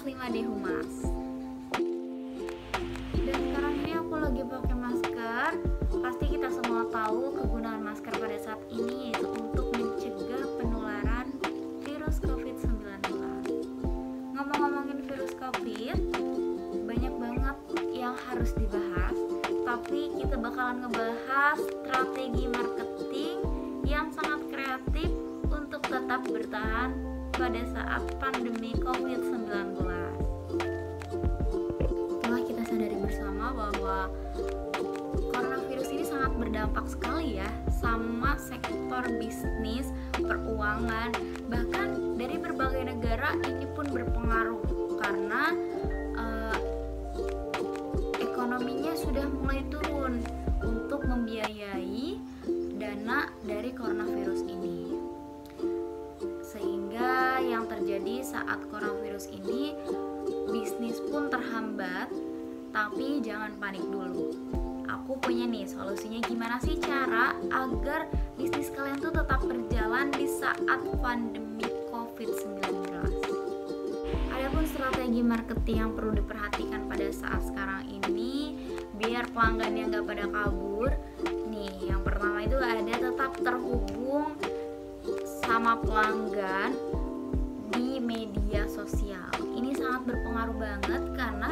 kelas 5D Humas. Dan sekarang ini aku lagi pakai masker. Pasti kita semua tahu kegunaan masker pada saat ini yaitu untuk mencegah penularan virus COVID-19. Ngomong-ngomongin virus COVID, banyak banget yang harus dibahas, tapi kita bakalan ngebahas strategi marketing yang sangat kreatif untuk tetap bertahan pada saat pandemi COVID-19. Telah kita sadari bersama bahwa coronavirus ini sangat berdampak sekali ya sama sektor bisnis, peruangan, bahkan dari berbagai negara ini pun berpengaruh karena ekonominya sudah mulai turun untuk membiayai dana dari coronavirus ini. Sehingga yang terjadi saat coronavirus ini, bisnis pun terhambat, tapi jangan panik dulu. Aku punya nih solusinya, gimana sih cara agar bisnis kalian tuh tetap berjalan di saat pandemi COVID-19. Adapun strategi marketing yang perlu diperhatikan pada saat sekarang ini biar pelanggannya nggak pada kabur. Nih, yang pertama itu ada tetap terhubung sama pelanggan di media sosial. Ini sangat berpengaruh banget karena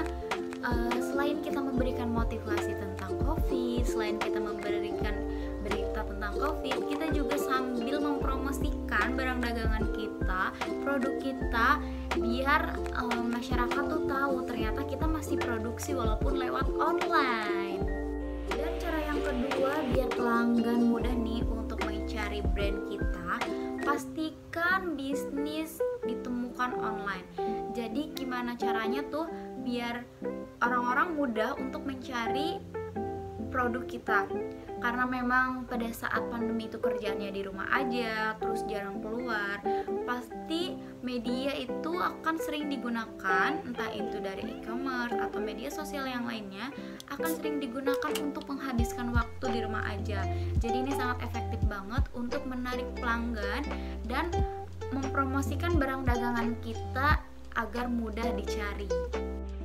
selain kita memberikan motivasi tentang COVID, selain kita memberikan berita tentang COVID, kita juga sambil mempromosikan barang dagangan kita, produk kita, biar masyarakat tuh tahu ternyata kita masih produksi walaupun lewat online. Dan cara yang kedua, biar pelanggan mudah nih untuk mencari brand kita, pastikan bisnis ditemukan online. Jadi gimana caranya tuh biar orang-orang mudah untuk mencari produk kita, karena memang pada saat pandemi itu kerjaannya di rumah aja, terus jarang keluar, pasti media itu akan sering digunakan, entah itu dari e-commerce atau media sosial yang lainnya, akan sering digunakan untuk menghabiskan waktu di rumah aja. Jadi ini sangat efektif banget untuk menarik pelanggan dan mempromosikan barang dagangan kita agar mudah dicari.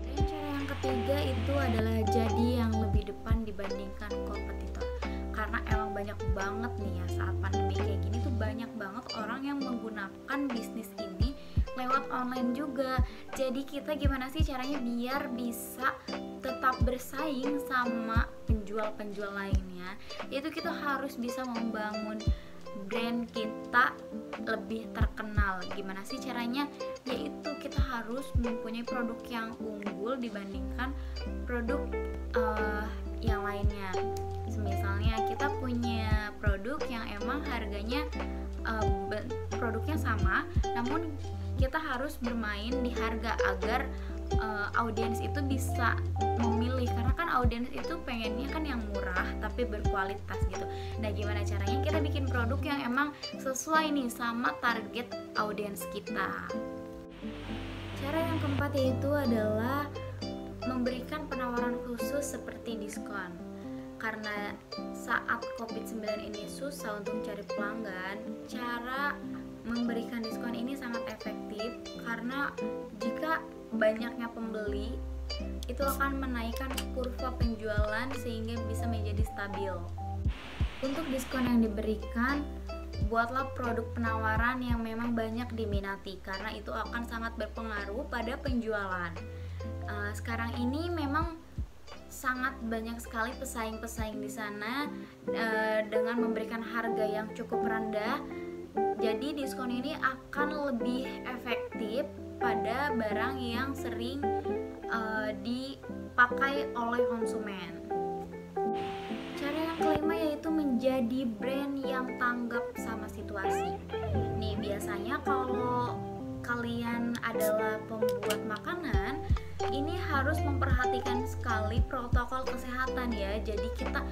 Dan cara yang ketiga itu adalah jadi yang lebih depan dibandingkan kompetitor. Karena emang banyak banget nih ya saat pandemi kayak gini tuh banyak banget orang yang menggunakan bisnis ini lewat online juga. Jadi kita gimana sih caranya biar bisa tetap bersaing sama penjual-penjual lainnya? Yaitu kita harus bisa membangun brand kita lebih terkenal. Gimana sih caranya? Yaitu kita harus mempunyai produk yang unggul dibandingkan produk yang lainnya. Misalnya kita punya produk yang emang harganya produknya sama, namun kita harus bermain di harga agar audiens itu bisa memilih, karena kan audiens itu pengennya kan yang murah tapi berkualitas gitu. Nah, gimana caranya kita bikin produk yang emang sesuai nih sama target audiens kita. Cara yang keempat yaitu adalah memberikan penawaran khusus seperti diskon. Karena saat COVID-19 ini susah untuk cari pelanggan, cara memberikan diskon ini sangat efektif karena jika banyaknya pembeli itu akan menaikkan kurva penjualan sehingga bisa menjadi stabil. Untuk diskon yang diberikan, buatlah produk penawaran yang memang banyak diminati karena itu akan sangat berpengaruh pada penjualan. Sekarang ini memang sangat banyak sekali pesaing-pesaing di sana dengan memberikan harga yang cukup rendah. Jadi diskon ini akan lebih efektif pada barang yang sering dipakai oleh konsumen. Cara yang kelima yaitu menjadi brand yang tanggap sama situasi. Nih, biasanya kalau kalian adalah pembuat makanan, ini harus memperhatikan sekali protokol kesehatan ya. Jadi kita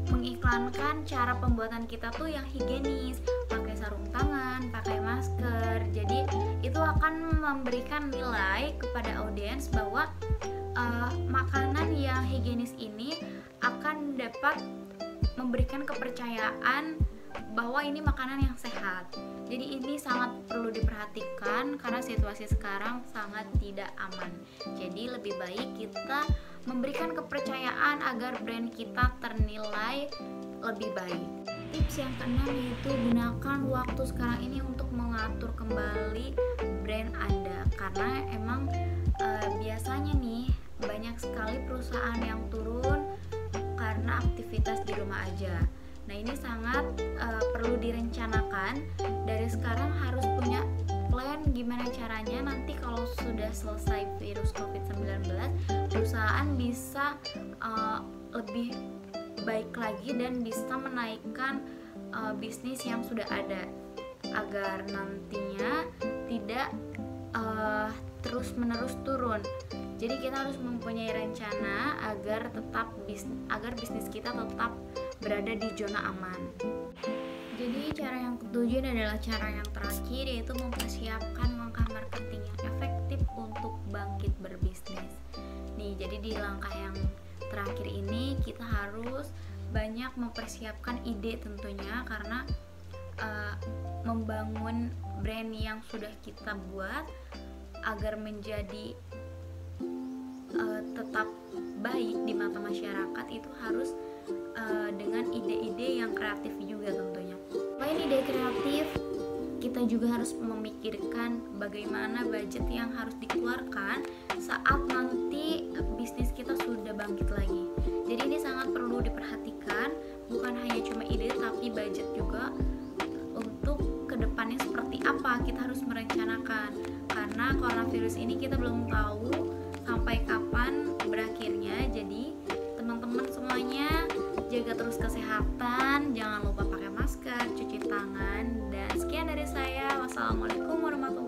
mengiklankan cara pembuatan kita tuh yang higienis, pakai sarung tangan, pakai masker. Jadi itu akan memberikan nilai kepada audiens bahwa makanan yang higienis ini akan dapat memberikan kepercayaan bahwa ini makanan yang sehat. Jadi ini sangat perlu diperhatikan karena situasi sekarang sangat tidak aman. Jadi lebih baik kita memberikan kepercayaan agar brand kita ternilai lebih baik. Tips yang keenam yaitu gunakan waktu sekarang ini untuk mengatur kembali brand Anda, karena emang biasanya nih banyak sekali perusahaan yang turun karena aktivitas di rumah aja. Nah ini sangat perlu direncanakan dari sekarang, harus punya plan gimana caranya nanti kalau sudah selesai virus COVID-19 perusahaan bisa lebih baik lagi dan bisa menaikkan bisnis yang sudah ada agar nantinya tidak terus-menerus turun. Jadi kita harus mempunyai rencana agar bisnis kita tetap berada di zona aman. Jadi cara yang ketujuh adalah cara yang terakhir, yaitu mempersiapkan langkah marketing yang efektif untuk bangkit berbisnis. Nih, jadi di langkah yang terakhir ini kita harus banyak mempersiapkan ide tentunya, karena membangun brand yang sudah kita buat agar menjadi tetap baik di mata masyarakat itu harus dengan ide-ide yang kreatif juga tentunya. Selain ide kreatif, kita juga harus memikirkan bagaimana budget yang harus dikeluarkan saat nanti bisnis kita sudah bangkit lagi. Jadi ini sangat perlu diperhatikan, bukan hanya cuma ide tapi budget juga untuk kedepannya seperti apa. Kita harus merencanakan, karena coronavirus ini kita belum tahu sampai kapan berakhirnya. Jadi teman-teman semuanya jaga terus kesehatan, jangan lupa pakai masker, cuci tangan, dan sekian dari saya. Wassalamualaikum warahmatullahi wabarakatuh.